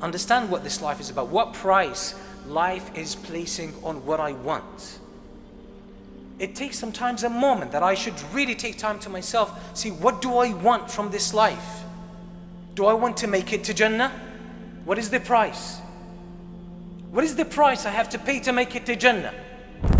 Understand what this life is about, what price life is placing on what I want. It takes sometimes a moment that I should really take time to myself, see what do I want from this life? Do I want to make it to Jannah? What is the price? What is the price I have to pay to make it to Jannah?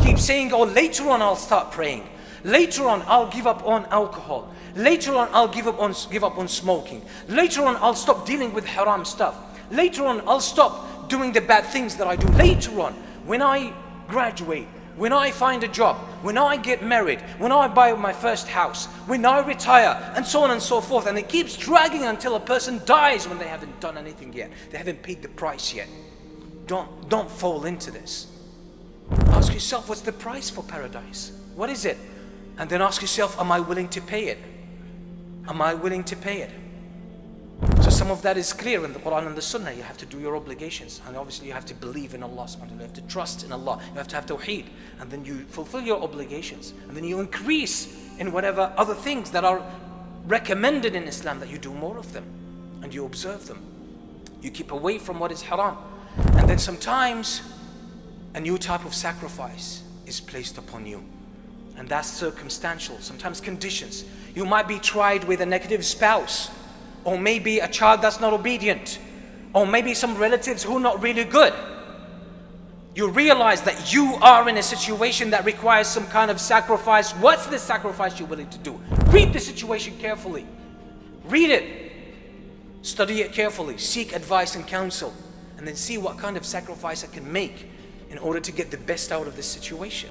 Keep saying, oh, later on I'll start praying. Later on I'll give up on alcohol. Later on I'll give up on smoking. Later on I'll stop dealing with haram stuff. Later on I'll stop doing the bad things that I do. Later on, when I graduate, when I find a job, when I get married, when I buy my first house, when I retire, and so on and so forth. And it keeps dragging until a person dies when they haven't done anything yet. They haven't paid the price yet. Don't fall into this. Ask yourself, what's the price for paradise? What is it? And then ask yourself, am I willing to pay it? Am I willing to pay it? So some of that is clear in the Quran and the Sunnah. You have to do your obligations, and obviously you have to believe in Allah subhanahu wa ta'ala. You have to trust in Allah. You have to have tawheed, and then you fulfill your obligations, and then you increase in whatever other things that are recommended in Islam, that you do more of them and you observe them. You keep away from what is haram. And then sometimes a new type of sacrifice is placed upon you, and that's circumstantial, sometimes conditions. You might be tried with a negative spouse, or maybe a child that's not obedient, or maybe some relatives who are not really good. You realize that you are in a situation that requires some kind of sacrifice. What's the sacrifice you're willing to do? Read the situation carefully. Read it. Study it carefully. Seek advice and counsel. And then see what kind of sacrifice I can make in order to get the best out of this situation.